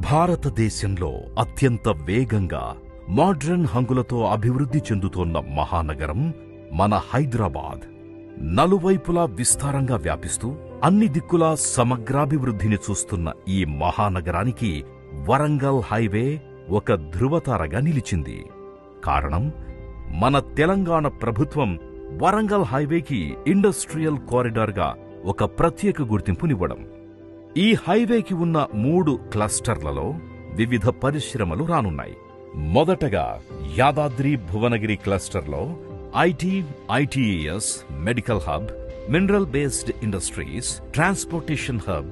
భారతదేశంలో అత్యంత వేగంగా మోడ్రన్ హంగులతో అభివృద్ధి చెందుతోన్న మహానగరం మన హైదరాబాద్. నలువైపులా విస్తారంగా వ్యాపిస్తూ అన్ని దిక్కులా సమగ్రాభివృద్ధిని చూస్తున్న ఈ మహానగరానికి వరంగల్ హైవే ఒక ధృవతారగా నిలిచింది. కారణం, మన తెలంగాణ ప్రభుత్వం వరంగల్ హైవేకి ఇండస్ట్రియల్ కారిడార్గా ఒక ప్రత్యేక గుర్తింపునివ్వడం. ఈ హైవేకి ఉన్న 3 క్లస్టర్లలో వివిధ పరిశ్రమలు రానున్నాయి. మొదటగా యాదాద్రి భువనగిరి క్లస్టర్లో ITES, medical hub, mineral based industries, transportation hub,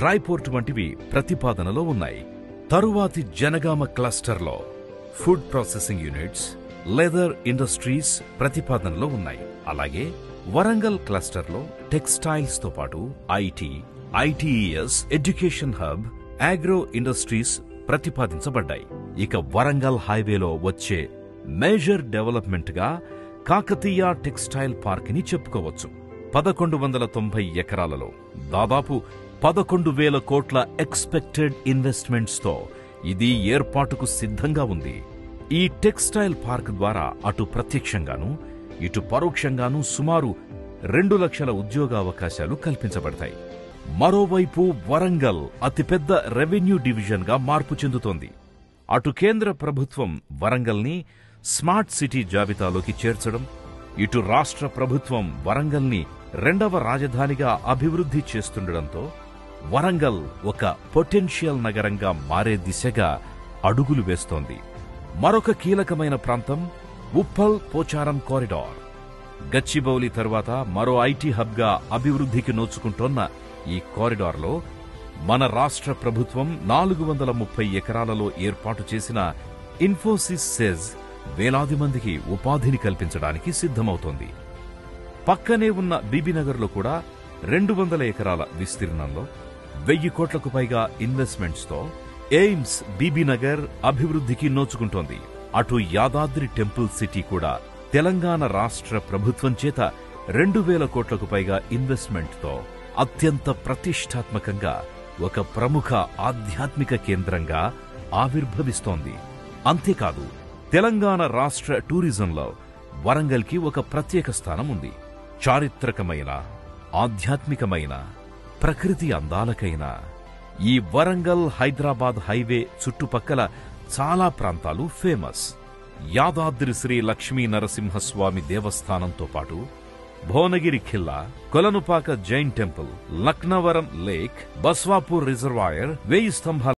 dry port వంటివి ప్రతిపాదనలో ఉన్నాయి. తరువాతి జనగామ క్లస్టర్లో food processing units, leather industries ప్రతిపాదనలో ఉన్నాయి. అలాగే వరంగల్ క్లస్టర్లో టెక్స్టైల్స్ తో పాటు ITES, education hub, agro industries ప్రతిపాదించబడ్డాయి. ఇక వరంగల్ హైవేలో వచ్చే మేజర్ డెవలప్మెంట్ గా కాకతీయ టెక్స్టైల్ పార్క్ ని చెప్పుకోవచ్చు. 1190 ఎకరాలలో దాదాపు 11,000 కోట్ల ఎక్స్పెక్టెడ్ ఇన్వెస్ట్మెంట్స్ తో ఇది ఏర్పాటుకు సిద్ధంగా ఉంది. ఈ టెక్స్టైల్ పార్క్ ద్వారా అటు ప్రత్యక్షంగానూ ఇటు పరోక్షంగానూ సుమారు 2 లక్షల ఉద్యోగావకాశాలు కల్పించబడతాయి. మరోవైపు వరంగల్ అతిపెద్ద రెవెన్యూ డివిజన్ గా మార్పు చెందుతోంది. అటు కేంద్ర ప్రభుత్వం వరంగల్ని స్మార్ట్ సిటీ జాబితాలోకి చేర్చడం, ఇటు రాష్ట్ర ప్రభుత్వం వరంగల్ని 2వ రాజధానిగా అభివృద్ధి చేస్తుండటంతో వరంగల్ ఒక పొటెన్షియల్ నగరంగా మారే దిశగా అడుగులు వేస్తోంది. మరొక కీలకమైన ప్రాంతం ఉప్పల్ పోచారం కారిడార్. గచ్చిబౌలి తరువాత మరో ఐటీ హబ్ గా అభివృద్ధికి నోచుకుంటోన్న ఈ కారిడార్లో మన రాష్ట్ర ప్రభుత్వం 430 ఎకరాలలో ఏర్పాటు చేసిన ఇన్ఫోసిస్ సెజ్ వేలాది మందికి ఉపాధిని కల్పించడానికి సిద్ధమవుతోంది. పక్కనే ఉన్న బీబీనగర్లో కూడా 200 ఎకరాల విస్తీర్ణంలో 1000 కోట్లకు పైగా ఇన్వెస్ట్మెంట్స్ తో ఎయిమ్స్ బీబీనగర్ అభివృద్ధికి నోచుకుంటోంది. అటు యాదాద్రి టెంపుల్ సిటీ కూడా తెలంగాణ రాష్ట్ర ప్రభుత్వం చేత 2000 కోట్లకు పైగా ఇన్వెస్ట్మెంట్ తో అత్యంత ప్రతిష్టాత్మకంగా ఒక ప్రముఖ ఆధ్యాత్మిక కేంద్రంగా ఆవిర్భవిస్తోంది. అంతేకాదు, తెలంగాణ రాష్ట్ర టూరిజంలో వరంగల్కి ఒక ప్రత్యేక స్థానం ఉంది. చారిత్రకమైన, ఆధ్యాత్మికమైన, ప్రకృతి అందాలకైన ఈ వరంగల్ హైదరాబాద్ హైవే చుట్టుపక్కల చాలా ప్రాంతాలు ఫేమస్. యాదాద్రి శ్రీ లక్ష్మీ నరసింహస్వామి దేవస్థానంతో పాటు భువనగిరి ఖిల్లా, Kolanupaka Jain temple, Laknavaram lake, Baswapur reservoir, 1000 స్తంభాల